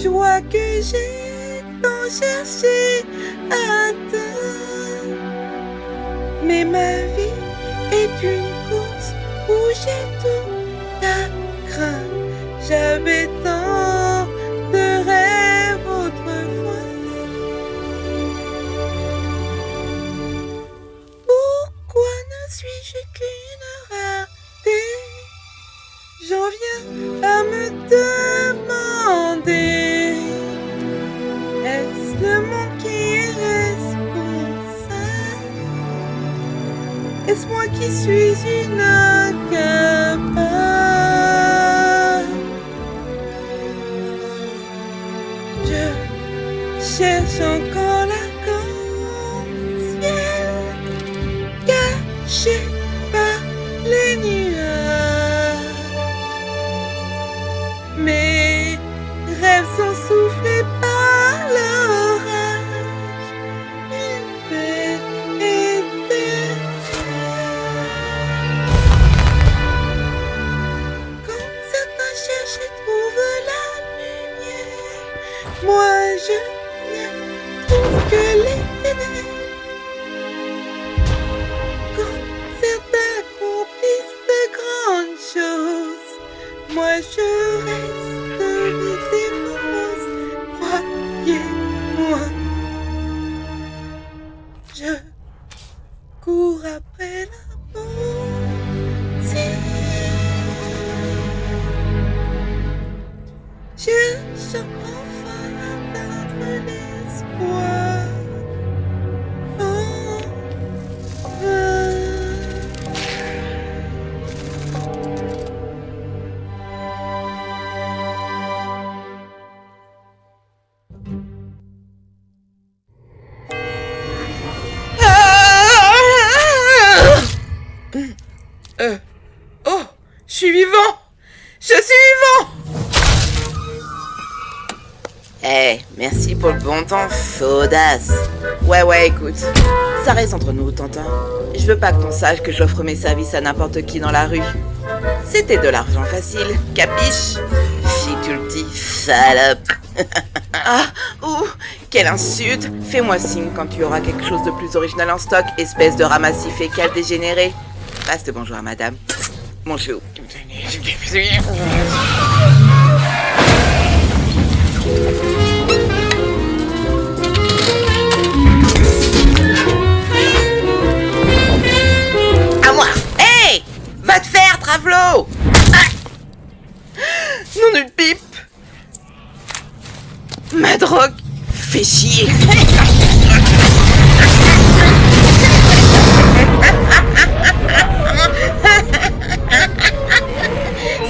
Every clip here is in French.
joie que j'ai tant cherché à atteindre. Mais ma vie est une course où j'ai tout à craindre. J'avais tant de rêves autrefois. Pourquoi ne suis-je qu'une rareté? J'en viens à me demander, est-ce le monde qui est responsable? Est-ce moi qui suis une incapable? Je cherche encore l'arc-en-ciel caché par les nuages. Mes rêves sont soufflés par l'orage. Une paix éternelle. Quand certains cherchent et trouvent la lumière, moi je ne trouve que les ténèbres. Quand certains accomplissent de grandes choses, moi je reste victime. Croyez-moi, je cours après la pensée. Cherche enfin à atteindre l'espoir. Oh, je suis vivant! Je suis vivant! Merci pour le bon temps, faudasse. Ouais, écoute, ça reste entre nous, Tintin. Je veux pas que ton sache que j'offre mes services à n'importe qui dans la rue. C'était de l'argent facile, capiche? Ficulti, salope. Quelle insulte! Fais-moi signe quand tu auras quelque chose de plus original en stock, espèce de ramassis fécal dégénéré. Passe le bonjour à madame. Bonjour. À moi! Hey! Va te faire, Travelo! Nom d'une pipe! Ma drogue! Fais chier!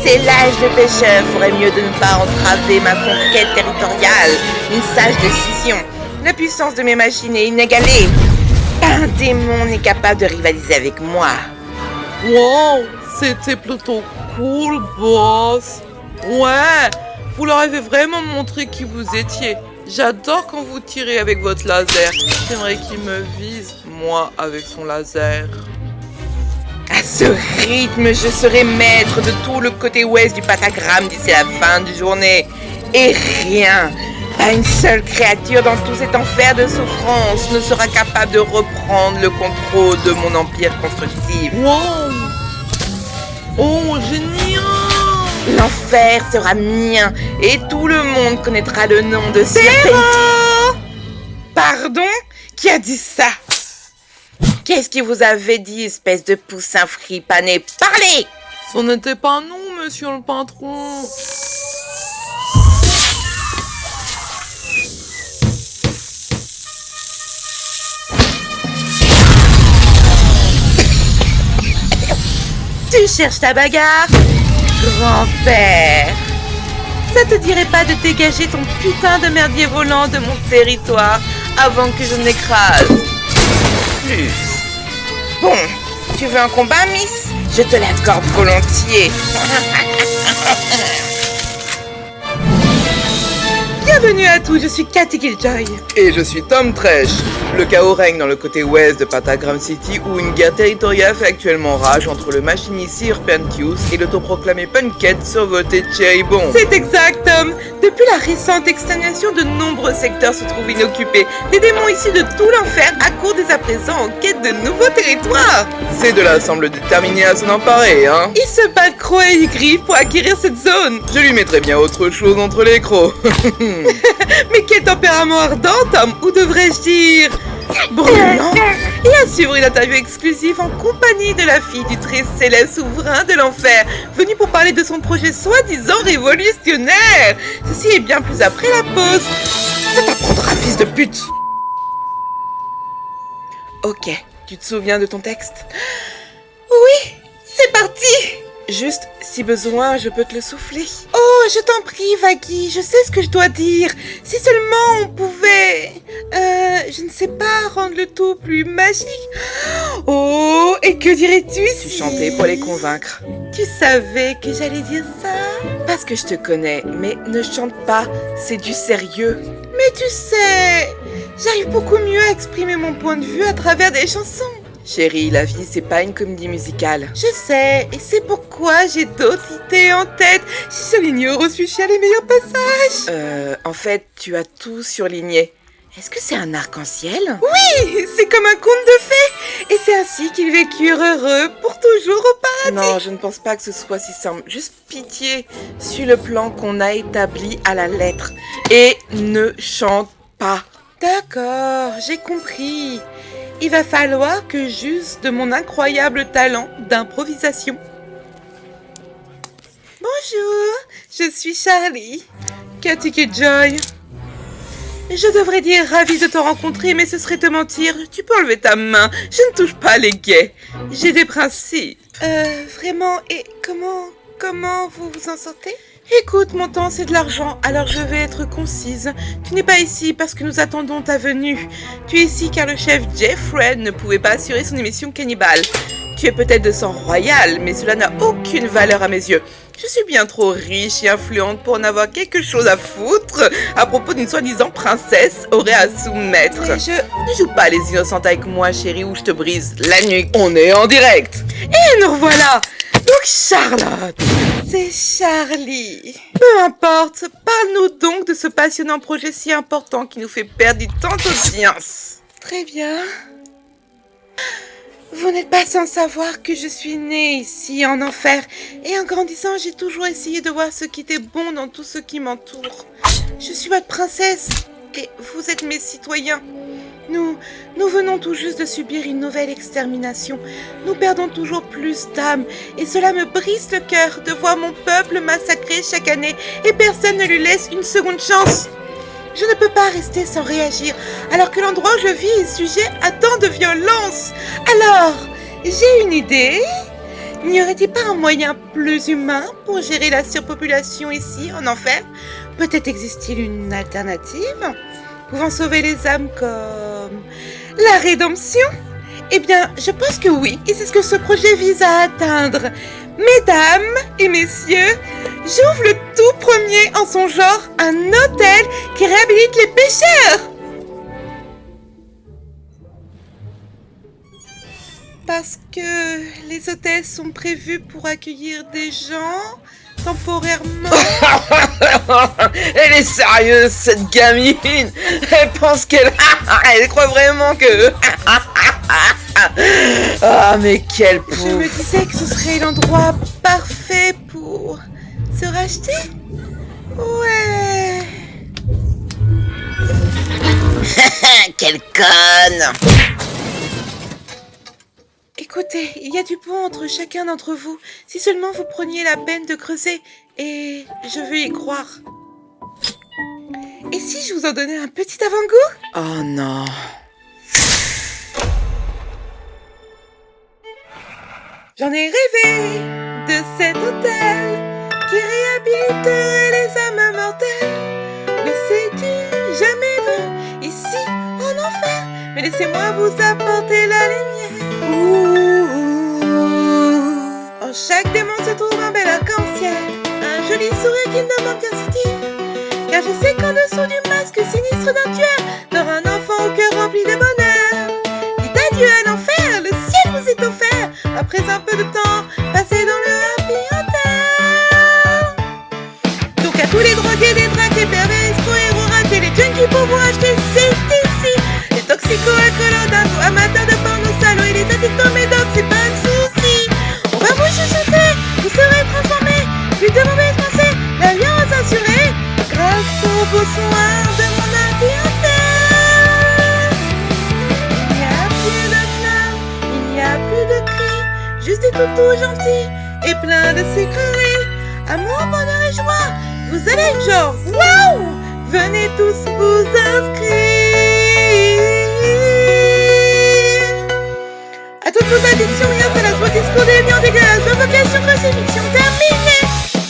C'est l'âge de pêcheur, ferait mieux de ne pas entraver ma conquête territoriale. Une sage décision. La puissance de mes machines est inégalée. Un démon n'est capable de rivaliser avec moi. Wow, c'était plutôt cool, boss. Ouais, vous leur avez vraiment montré qui vous étiez. J'adore quand vous tirez avec votre laser. J'aimerais qu'il me vise, moi, avec son laser. À ce rythme, je serai maître de tout le côté ouest du pentagramme d'ici la fin de journée. Et rien, pas une seule créature dans tout cet enfer de souffrance ne sera capable de reprendre le contrôle de mon empire constructif. Wow! Oh, génial! L'enfer sera mien et tout le monde connaîtra le nom de Serpenti. Pardon? Qui a dit ça? Qu'est-ce que vous avez dit, espèce de poussin fripané? Parlez! Ce n'était pas nous, monsieur le patron. Tu cherches ta bagarre? Grand-père, ça te dirait pas de dégager ton putain de merdier volant de mon territoire avant que je n'écrase? Plus. Bon, tu veux un combat, Miss? Je te l'accorde volontiers. Bienvenue à tous, je suis Cathy Killjoy. Et je suis Tom Tresh. Le chaos règne dans le côté ouest de Pentagram City où une guerre territoriale fait actuellement rage entre le machiniste Serpentius et l'autoproclamé Punkette survolté Cherry Bomb. C'est exact, Tom. Depuis Depuis la récente extermination, de nombreux secteurs se trouvent inoccupés. Des démons issus de tout l'enfer accourent dès à présent en quête de nouveaux territoires. Ces deux-là semblent déterminés à s'en emparer, hein. Ils se battent crocs et griffes pour acquérir cette zone. Je lui mettrais bien autre chose entre les crocs. Mais quel tempérament ardent, Tom, ou devrais-je dire brûlant. Et à suivre une interview exclusive en compagnie de la fille du très célèbre souverain de l'enfer, venue pour parler de son projet soi-disant révolutionnaire. Ceci est bien plus après la pause. Ça t'apprendra, fils de pute. Ok, tu te souviens de ton texte? Oui, c'est parti. Juste, si besoin, je peux te le souffler. Oh, je t'en prie, Vaggy, je sais ce que je dois dire. Si seulement on pouvait... je ne sais pas, rendre le tout plus magique. Oh, et que dirais-tu si... Tu chantais pour les convaincre. Tu savais que j'allais dire ça? Parce que je te connais, mais ne chante pas, c'est du sérieux. Mais tu sais, j'arrive beaucoup mieux à exprimer mon point de vue à travers des chansons. Chérie, la vie, c'est pas une comédie musicale. Je sais, et c'est pourquoi j'ai d'autres idées en tête. J'ai surligné au reçu-chien les meilleurs passages. En fait, tu as tout surligné. Est-ce que c'est un arc-en-ciel? Oui, c'est comme un conte de fées. Et c'est ainsi qu'ils vécurent heureux pour toujours au paradis. Non, je ne pense pas que ce soit si simple. Juste pitié, suis le plan qu'on a établi à la lettre. Et ne chante pas. D'accord, j'ai compris. Il va falloir que j'use de mon incroyable talent d'improvisation. Bonjour, je suis Charlie. Katik Joy. Je devrais dire ravie de te rencontrer, mais ce serait te mentir. Tu peux enlever ta main, je ne touche pas les gays. J'ai des principes. Vraiment, et comment vous vous en sortez? Écoute, mon temps, c'est de l'argent, alors je vais être concise. Tu n'es pas ici parce que nous attendons ta venue. Tu es ici car le chef Jeffrey ne pouvait pas assurer son émission cannibale. Tu es peut-être de sang royal, mais cela n'a aucune valeur à mes yeux. Je suis bien trop riche et influente pour en avoir quelque chose à foutre à propos d'une soi-disant princesse aurait à soumettre. Mais ne joue pas les innocentes avec moi, chérie, ou je te brise la nuque. On est en direct. Et nous revoilà. Donc Charlotte, c'est Charlie. Peu importe, parle-nous donc de ce passionnant projet si important qui nous fait perdre du temps d'audience. Très bien. Vous n'êtes pas sans savoir que je suis née ici en enfer et en grandissant j'ai toujours essayé de voir ce qui était bon dans tout ce qui m'entoure. Je suis votre princesse et vous êtes mes citoyens. Nous venons tout juste de subir une nouvelle extermination. Nous perdons toujours plus d'âmes et cela me brise le cœur de voir mon peuple massacré chaque année et personne ne lui laisse une seconde chance. Je ne peux pas rester sans réagir alors que l'endroit où je vis est sujet à tant de violence. Alors, j'ai une idée. N'y aurait-il pas un moyen plus humain pour gérer la surpopulation ici en enfer? Peut-être existe-t-il une alternative pouvant sauver les âmes comme la rédemption? Eh bien, je pense que oui, et c'est ce que ce projet vise à atteindre. Mesdames et messieurs, j'ouvre le tout premier en son genre un hôtel qui réhabilite les pécheurs. Parce que les hôtels sont prévus pour accueillir des gens temporairement. Elle est sérieuse, cette gamine. Elle pense qu'elle... Elle croit vraiment que... Ah, mais quelle pouf. Je me disais que ce serait l'endroit parfait pour se racheter. Ouais. Quelle conne. Écoutez, il y a du bon entre chacun d'entre vous. Si seulement vous preniez la peine de creuser, et je veux y croire. Et si je vous en donnais un petit avant-goût? Oh non. J'en ai rêvé de cet hôtel qui réhabiliterait les âmes mortelles. Mais c'est du jamais vu ici en enfer. Mais laissez-moi vous apporter la lumière. En chaque démon se trouve un bel arc-en-ciel, un joli sourire qui ne demande qu'à se dire. Car je sais qu'en dessous du masque sinistre d'un tueur dort un enfant au cœur rempli de bonheur. Dites adieu à l'enfer, le ciel vous est offert. Après un peu de temps passé dans le Happy Hotel. Donc à tous les drogués, des dragues et beaux soins de mon ordinateur. Il n'y a plus de flammes, il n'y a plus de cris, juste des toutous gentils et plein de sucreries. Amour, bonheur et joie, vous allez être genre waouh! Venez tous vous inscrire. À toutes vos addictions, rien c'est la joie discours des liens dégueulasses, vos vocations, crucifixion terminée.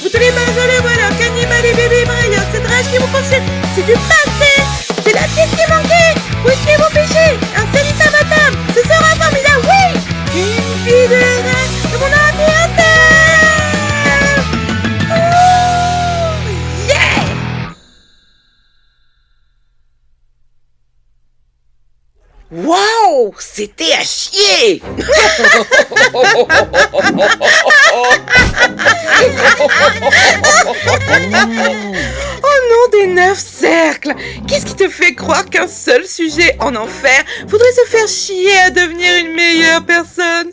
Vous tous les majors, les voleurs, cannibales et bébés brailleurs, cette rage qui vous consume, c'est du passé. C'est la pièce qui manquait. Où est-ce que vos péchés? Un salut à madame, ce sera formidable, oui. Une vie de rêve de mon ordinateur. Oh, yeah. Waouh, c'était à chier. Oh non, des 9 cercles! Qu'est-ce qui te fait croire qu'un seul sujet en enfer voudrait se faire chier à devenir une meilleure personne?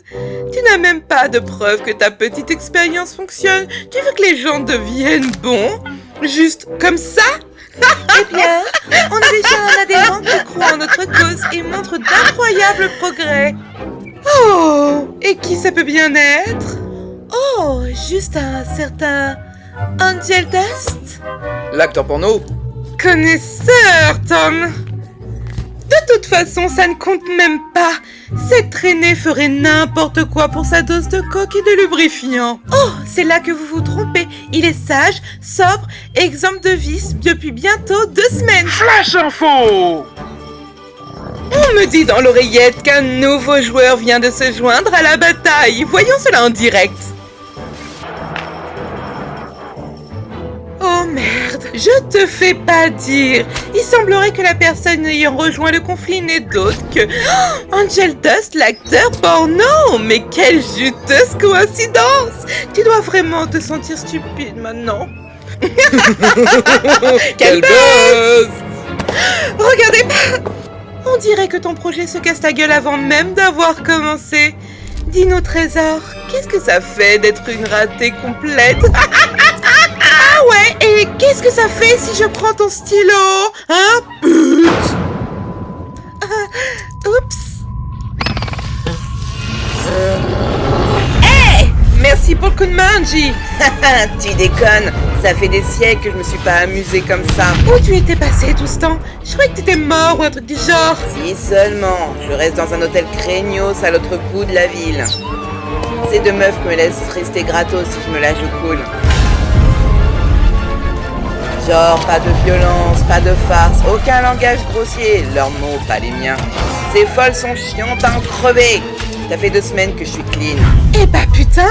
Tu n'as même pas de preuve que ta petite expérience fonctionne. Tu veux que les gens deviennent bons? Juste comme ça? Eh bien, on a déjà un adhérent qui croit en notre cause et montre d'incroyables progrès. Oh! Et qui ça peut bien être? Oh, juste un certain Angel Dust? L'acteur porno. Connaisseur, Tom! De toute façon, ça ne compte même pas. Cette traînée ferait n'importe quoi pour sa dose de coke et de lubrifiant. Oh, c'est là que vous vous trompez. Il est sage, sobre, exempt de vices depuis bientôt 2 semaines. Flash info! On me dit dans l'oreillette qu'un nouveau joueur vient de se joindre à la bataille. Voyons cela en direct. Oh merde, je te fais pas dire. Il semblerait que la personne ayant rejoint le conflit n'est d'autre que Angel Dust, l'acteur porno. Mais quelle juteuse coïncidence. Tu dois vraiment te sentir stupide maintenant. Quel buzz! Regardez pas. On dirait que ton projet se casse la gueule avant même d'avoir commencé. Dis-nous, Trésor, qu'est-ce que ça fait d'être une ratée complète? Ah ouais, et qu'est-ce que ça fait si je prends ton stylo? Hein, pute? Oups. Hey! Merci pour le coup de main, Angie. Tu déconnes, ça fait des siècles que je me suis pas amusée comme ça. Où tu étais passé tout ce temps? Je croyais que t'étais mort ou un truc du genre. Si seulement, je reste dans un hôtel craignos à l'autre bout de la ville. Ces 2 meufs me laissent rester gratos si je me la joue cool. Genre, pas de violence, pas de farce, aucun langage grossier, leurs mots, pas les miens. Ces folles sont chiantes à en crever. Ça fait 2 semaines que je suis clean. Eh bah putain!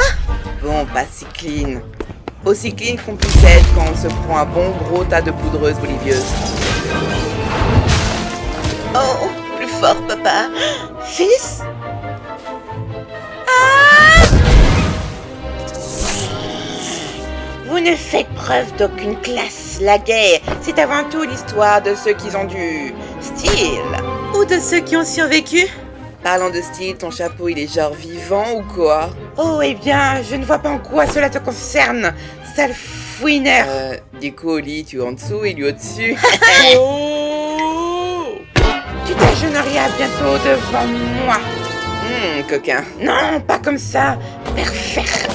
Bon, pas si clean. Aussi clean qu'on puisse être quand on se prend un bon gros tas de poudreuses bolivieuses. Oh, plus fort, papa. Fils? Vous ne faites preuve d'aucune classe. La guerre, c'est avant tout l'histoire de ceux qui ont du style. Ou de ceux qui ont survécu. Parlant de style, ton chapeau il est genre vivant ou quoi? Oh, eh bien, je ne vois pas en quoi cela te concerne, sale fouineur. Du coup, au lit, tu es en dessous et lui au-dessus. Oh! Tu t'agenouilleras bientôt devant moi. Coquin. Non, pas comme ça. Pervers.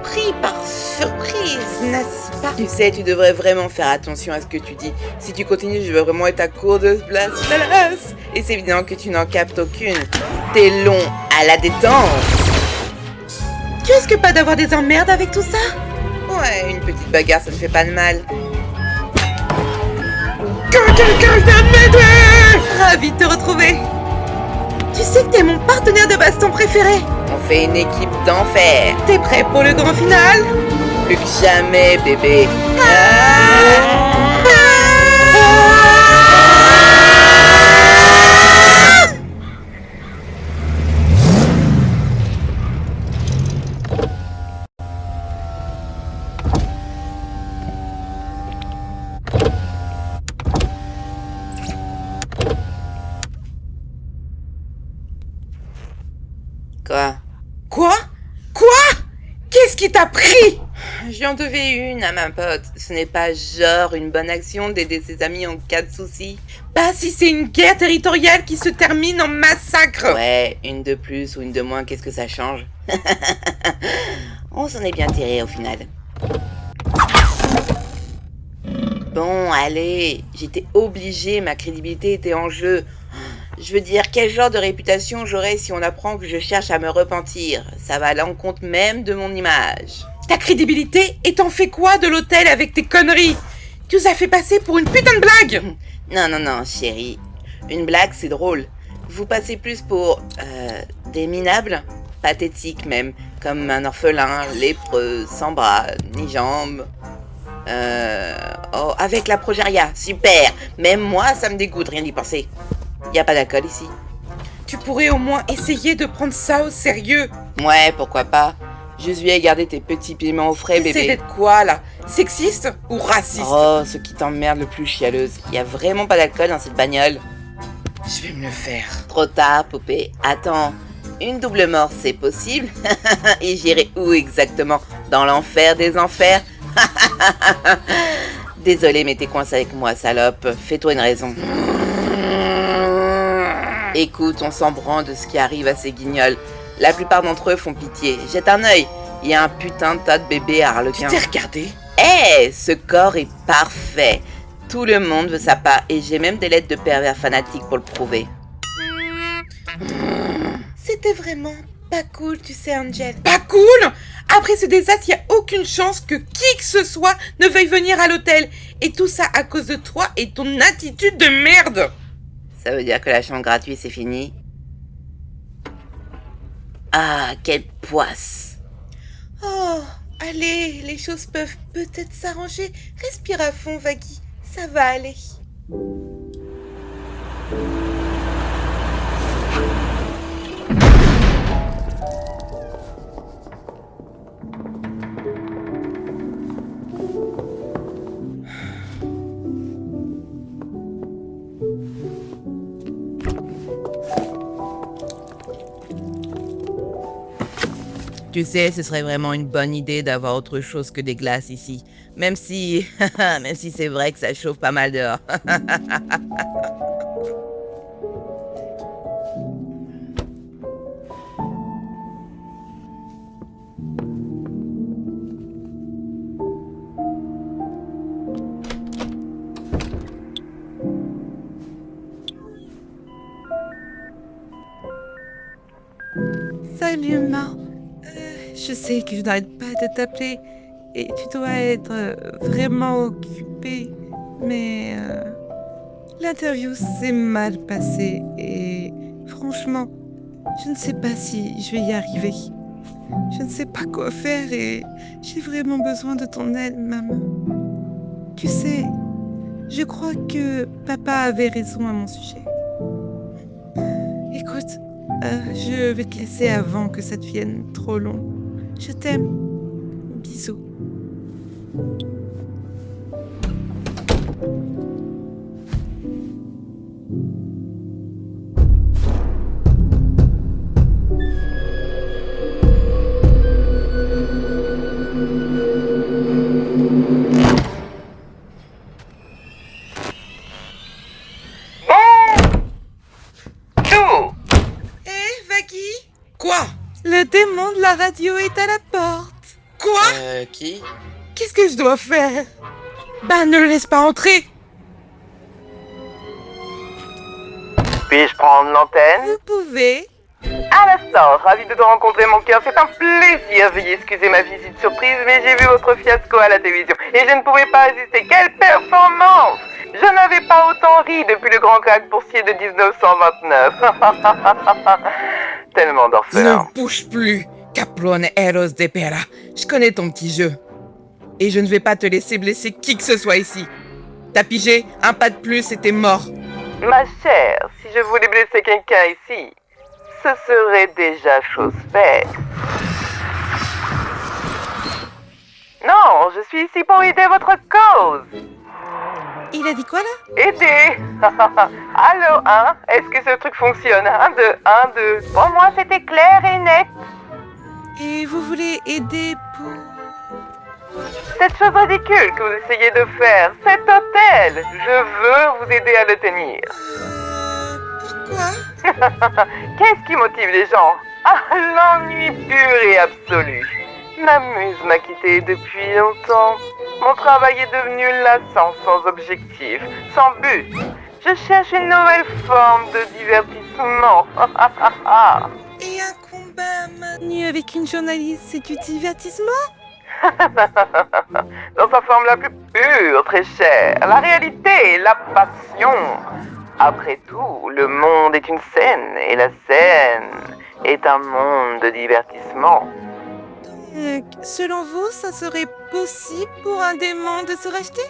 Pris par surprise, n'est-ce pas? Tu sais, tu devrais vraiment faire attention à ce que tu dis. Si tu continues, je vais vraiment être à court de place. Et c'est évident que tu n'en captes aucune. T'es long à la détente. Tu risques pas d'avoir des emmerdes avec tout ça? Ouais, une petite bagarre, ça ne fait pas de mal. Que quelqu'un vienne m'aider! Ravi de te retrouver. Tu sais que t'es mon partenaire de baston préféré. On fait une équipe d'enfer. T'es prêt pour le grand final? Plus que jamais, bébé. Quoi? Quoi? Qu'est-ce qui t'a pris? J'y en devais une à ma pote. Ce n'est pas genre une bonne action d'aider ses amis en cas de soucis. Bah si c'est une guerre territoriale qui se termine en massacre. Ouais, une de plus ou une de moins, qu'est-ce que ça change? On s'en est bien tiré au final. Bon, allez, j'étais obligée, ma crédibilité était en jeu. Je veux dire, quel genre de réputation j'aurais si on apprend que je cherche à me repentir? Ça va à l'encontre même de mon image. Ta crédibilité, et t'en fais quoi de l'hôtel avec tes conneries? Tu nous as fait passer pour une putain de blague. Non, chérie. Une blague, c'est drôle. Vous passez plus pour des minables, pathétiques même, comme un orphelin, lépreux, sans bras, ni jambes. Oh, avec la progéria, super. Même moi, ça me dégoûte, rien d'y penser. Y a pas d'alcool ici. Tu pourrais au moins essayer de prendre ça au sérieux. Ouais, pourquoi pas. Juste viens garder tes petits piments au frais, bébé. Essaie d'être quoi, là? Sexiste ou raciste? Oh, ce qui t'emmerde le plus, chialeuse. Y a vraiment pas d'alcool dans cette bagnole. Je vais me le faire. Trop tard, poupée. Attends, une double mort, c'est possible? Et j'irai où exactement? Dans l'enfer des enfers? Désolé, mais t'es coincé avec moi, salope. Fais-toi une raison. Écoute, on s'en branle de ce qui arrive à ces guignols. La plupart d'entre eux font pitié. Jette un œil. Il y a un putain de tas de bébés harlequins. Tu t'es regardé? Ce corps est parfait. Tout le monde veut sa part et j'ai même des lettres de pervers fanatiques pour le prouver. C'était vraiment pas cool, tu sais, Angel. Pas cool? Après ce désastre, il n'y a aucune chance que qui que ce soit ne veuille venir à l'hôtel. Et tout ça à cause de toi et ton attitude de merde. Ça veut dire que la chambre gratuite, c'est fini? Ah, quelle poisse! Oh, allez, les choses peuvent peut-être s'arranger. Respire à fond, Vaggy. Ça va aller. Tu sais, ce serait vraiment une bonne idée d'avoir autre chose que des glaces ici. Même si c'est vrai que ça chauffe pas mal dehors. Salut, Ma. Je sais que je n'arrête pas de t'appeler et tu dois être vraiment occupée, mais l'interview s'est mal passée et franchement, je ne sais pas si je vais y arriver. Je ne sais pas quoi faire et j'ai vraiment besoin de ton aide, maman. Tu sais, je crois que papa avait raison à mon sujet. Écoute, je vais te laisser avant que ça devienne trop long. Je t'aime. Bisous. Quoi? Le démon de la radio est à la porte. Quoi? Qui? Qu'est-ce que je dois faire? Ben, ne le laisse pas entrer. Puis-je prendre l'antenne? Vous pouvez. À l'instant, ravi de te rencontrer, mon cœur. C'est un plaisir. Veuillez excuser ma visite surprise, mais j'ai vu votre fiasco à la télévision et je ne pouvais pas résister. Quelle performance! Je n'avais pas autant ri depuis le grand crack boursier de 1929. Tellement d'orphelins. Ne bouge plus, Caplone Eros de Pera. Je connais ton petit jeu. Et je ne vais pas te laisser blesser qui que ce soit ici. T'as pigé? Un pas de plus et t'es mort. Ma chère, si je voulais blesser quelqu'un ici, ce serait déjà chose faite. Non, je suis ici pour aider votre cause. Il a dit quoi là? Aider. Allô, hein? Est-ce que ce truc fonctionne? 1, 2, 1, 2. Pour moi, c'était clair et net. Et vous voulez aider pour... Cette chose ridicule que vous essayez de faire, cet hôtel, je veux vous aider à le tenir. Pourquoi? Qu'est-ce qui motive les gens? Ah, l'ennui pur et absolu. Ma muse m'a quitté depuis longtemps. Mon travail est devenu lassant, sans objectif, sans but. Je cherche une nouvelle forme de divertissement. Et un combat Nu avec une journaliste, c'est du divertissement? Dans sa forme la plus pure, très chère. La réalité, la passion. Après tout, le monde est une scène, et la scène est un monde de divertissement. Selon vous, ça serait possible pour un démon de se racheter?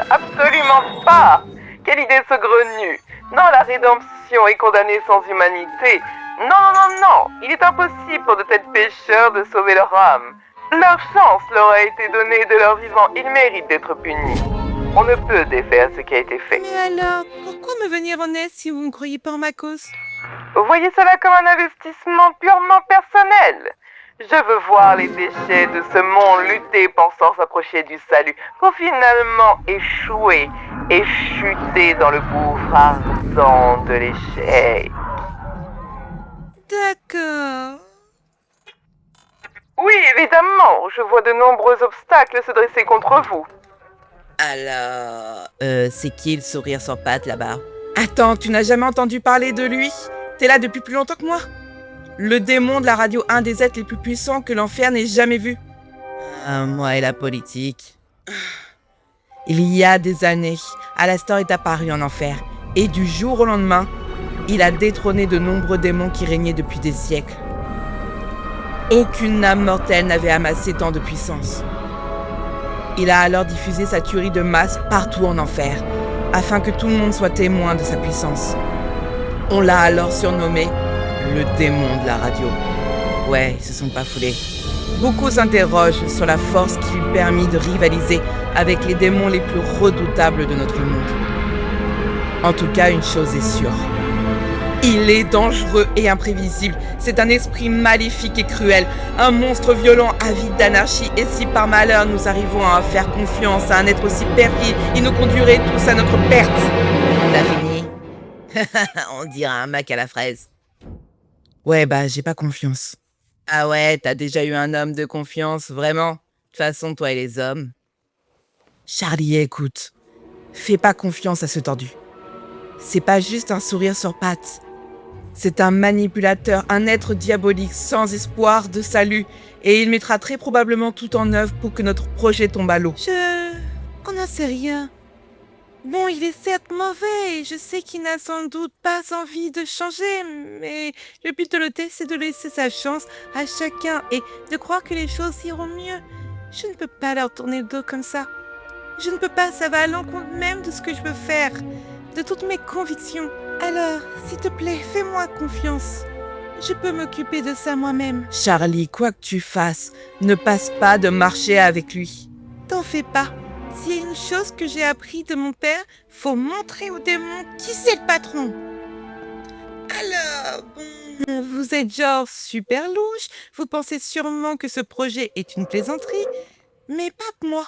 Absolument pas. Quelle idée saugrenue. Non, la rédemption est condamnée sans humanité. Non. Il est impossible pour de tels pécheurs de sauver leur âme. Leur chance leur a été donnée de leur vivant. Ils méritent d'être punis. On ne peut défaire ce qui a été fait. Mais alors, pourquoi me venir en aide si vous ne croyez pas en ma cause? Vous voyez cela comme un investissement purement personnel. Je veux voir les déchets de ce monde lutter pensant s'approcher du salut pour finalement échouer et chuter dans le gouffre ardent de l'échec. D'accord. Oui, évidemment, je vois de nombreux obstacles se dresser contre vous. Alors... c'est qui le sourire sans pattes là-bas? Attends, tu n'as jamais entendu parler de lui? T'es là depuis plus longtemps que moi? Le démon de la radio, un des êtres les plus puissants que l'enfer n'ait jamais vu. Moi et la politique. Il y a des années, Alastor est apparu en enfer. Et du jour au lendemain, il a détrôné de nombreux démons qui régnaient depuis des siècles. Aucune âme mortelle n'avait amassé tant de puissance. Il a alors diffusé sa tuerie de masse partout en enfer, afin que tout le monde soit témoin de sa puissance. On l'a alors surnommé le démon de la radio. Ouais, ils se sont pas foulés. Beaucoup s'interrogent sur la force qui lui permit de rivaliser avec les démons les plus redoutables de notre monde. En tout cas, une chose est sûre. Il est dangereux et imprévisible. C'est un esprit maléfique et cruel, un monstre violent avide d'anarchie. Et si par malheur nous arrivons à faire confiance à un être aussi perfide, il nous conduirait tous à notre perte. T'as fini? On dirait un Mac à la fraise. Ouais, j'ai pas confiance. Ah ouais, t'as déjà eu un homme de confiance, vraiment? De toute façon, toi et les hommes. Charlie, écoute. Fais pas confiance à ce tordu. C'est pas juste un sourire sur pattes. C'est un manipulateur, un être diabolique sans espoir de salut. Et il mettra très probablement tout en œuvre pour que notre projet tombe à l'eau. On n'en sait rien. Bon, il est certes mauvais, et je sais qu'il n'a sans doute pas envie de changer, mais le but de l'hôtel, c'est de laisser sa chance à chacun et de croire que les choses iront mieux. Je ne peux pas leur tourner le dos comme ça. Je ne peux pas, ça va à l'encontre même de ce que je veux faire, de toutes mes convictions. Alors, s'il te plaît, fais-moi confiance. Je peux m'occuper de ça moi-même. Charlie, quoi que tu fasses, ne passe pas de marcher avec lui. T'en fais pas. S'il y a une chose que j'ai appris de mon père, faut montrer aux démons qui c'est le patron. Alors, bon... Vous êtes genre super louche, vous pensez sûrement que ce projet est une plaisanterie, mais pas que moi.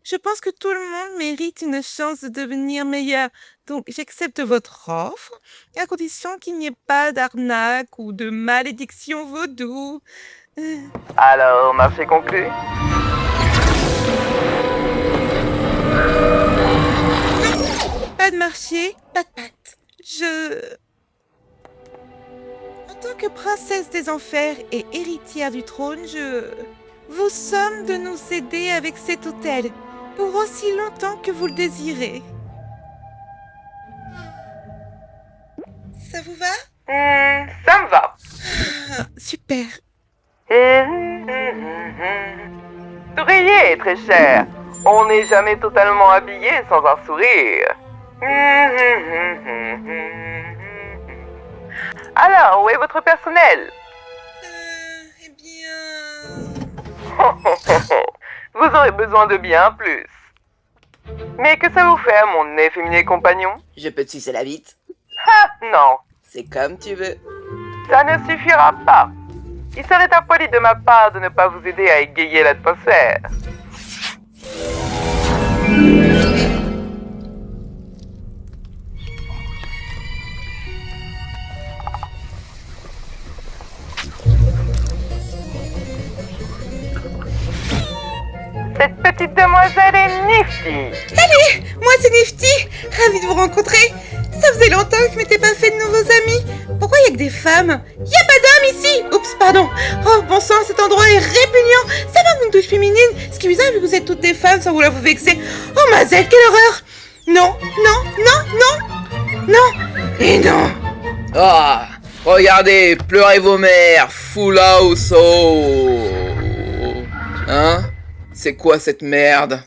Je pense que tout le monde mérite une chance de devenir meilleur, donc j'accepte votre offre, à condition qu'il n'y ait pas d'arnaque ou de malédiction vaudou. Alors, marché conclu? Pas de marché, pas de pâte. En tant que princesse des enfers et héritière du trône, je vous somme de nous aider avec cet hôtel, pour aussi longtemps que vous le désirez. Ça vous va? Ça me va. Super. Souriez, très cher. On n'est jamais totalement habillé sans un sourire. Alors, où est votre personnel? Eh bien... Vous aurez besoin de bien plus. Mais que ça vous fait, mon efféminé compagnon? Je peux te sucer la bite? Ah, non. C'est comme tu veux. Ça ne suffira pas. Il serait impoli de ma part de ne pas vous aider à égayer l'atmosphère. mademoiselle est Nifty. Salut, moi c'est Nifty, ravie de vous rencontrer. Ça faisait longtemps que je m'étais pas fait de nouveaux amis. Pourquoi il y a que des femmes? Il y a pas d'hommes ici. Oups, pardon. Oh, bon sang, cet endroit est répugnant. Ça manque une touche féminine. Ce qui est bizarre, vu que vous êtes toutes des femmes sans vouloir vous vexer. Oh, Mazel, quelle horreur. Non, non, non, non, non, et non. Ah, regardez, pleurez vos mères, full house, oh. Hein? C'est quoi cette merde?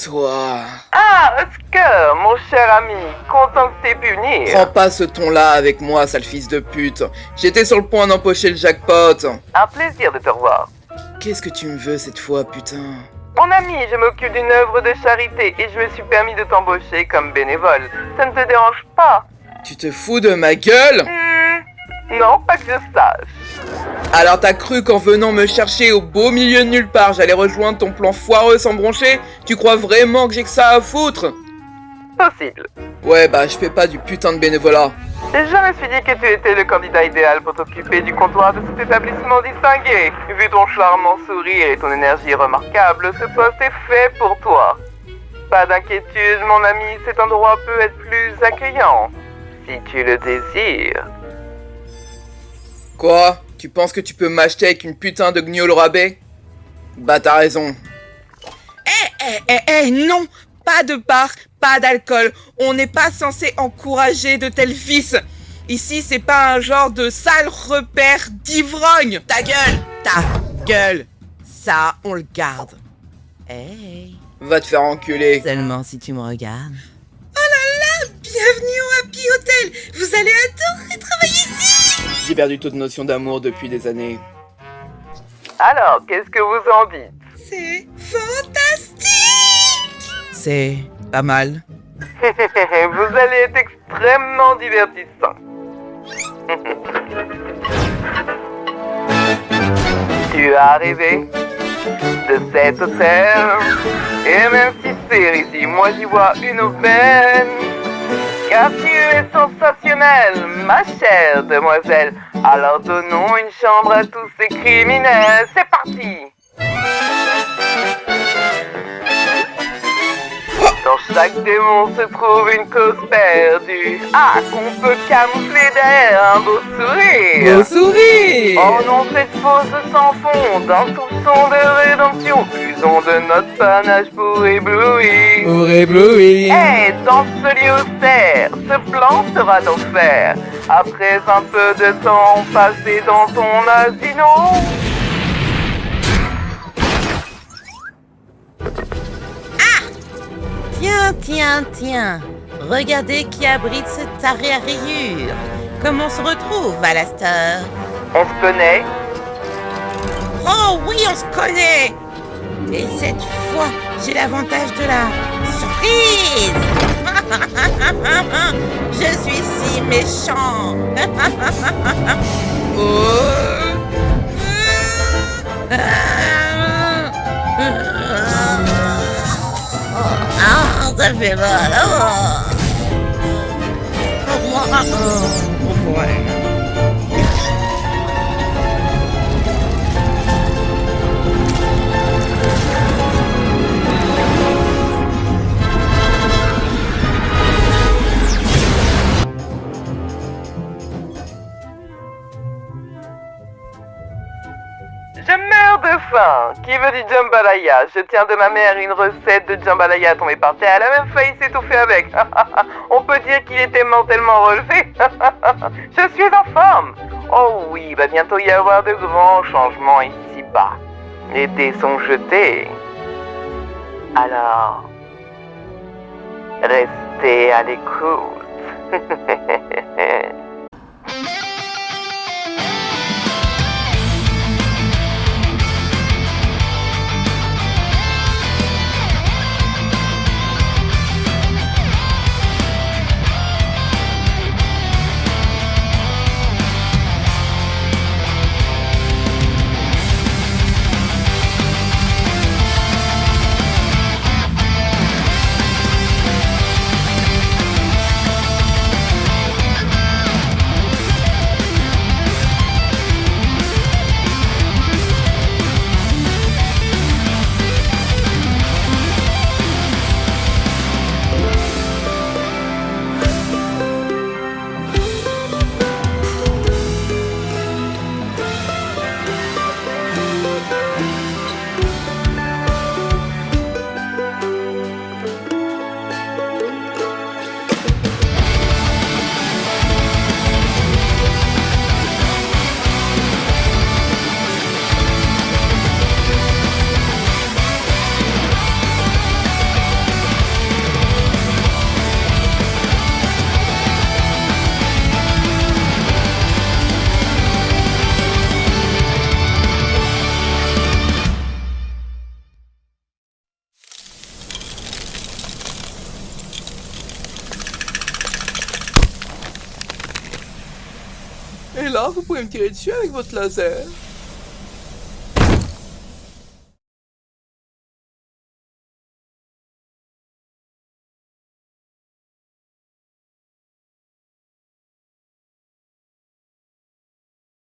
Toi... Ah, Oscar, mon cher ami, content que t'aies pu venir. Prends pas ce ton-là avec moi, sale fils de pute. J'étais sur le point d'empocher le jackpot. Un plaisir de te revoir. Qu'est-ce que tu me veux cette fois, putain? Mon ami, je m'occupe d'une œuvre de charité et je me suis permis de t'embaucher comme bénévole. Ça ne te dérange pas? Tu te fous de ma gueule? Non, pas que je sache. Alors t'as cru qu'en venant me chercher au beau milieu de nulle part, j'allais rejoindre ton plan foireux sans broncher? Tu crois vraiment que j'ai que ça à foutre? Possible. Ouais, bah je fais pas du putain de bénévolat. Je me suis dit que tu étais le candidat idéal pour t'occuper du comptoir de cet établissement distingué. Vu ton charmant sourire et ton énergie remarquable, ce poste est fait pour toi. Pas d'inquiétude, mon ami, cet endroit peut être plus accueillant, si tu le désires. Quoi? Tu penses que tu peux m'acheter avec une putain de gnôle rabais? Bah t'as raison. Non, pas de bar, pas d'alcool. On n'est pas censé encourager de tels vices. Ici, c'est pas un genre de sale repère d'ivrogne. Ta gueule. Ça, on le garde. Hey, Va te faire enculer. seulement si tu me regardes. Oh là là, bienvenue au Happy Hotel. Vous allez adorer travailler ici. J'ai perdu toute notion d'amour depuis des années. Alors, qu'est-ce que vous en dites? C'est fantastique. C'est pas mal. Vous allez être extrêmement divertissant. Tu as rêvé de cet hôtel, et même si c'est ici, moi j'y vois une aubaine. Car tu es sensationnelle, ma chère demoiselle. Alors donnons une chambre à tous ces criminels. C'est parti! Dans chaque démon se trouve une cause perdue. Ah, qu'on peut camoufler derrière un beau sourire. sourire. Oh non, cette pose s'enfonce dans tout son de rédemption. Usons de notre panache pour éblouir. Hey, dans ce lieu austère, ce plan sera d'enfer. Après un peu de temps passé dans ton asino. Tiens. Regardez qui abrite cet arrêt à rayures. Comment on se retrouve, Alastor? On se connaît? Oh oui, on se connaît. Et cette fois, j'ai l'avantage de la surprise. Je suis si méchant. Ah, ça fait mal. Je meurs de faim. Qui veut du jambalaya? Je tiens de ma mère une recette de jambalaya tombée par terre. Elle a même failli s'étouffer avec. On peut dire qu'il était mentalement relevé. Je suis en forme. Oh oui, va bientôt y avoir de grands changements ici-bas. Les dés sont jetés. Alors, restez à l'écoute. vous pouvez me tirer dessus avec votre laser.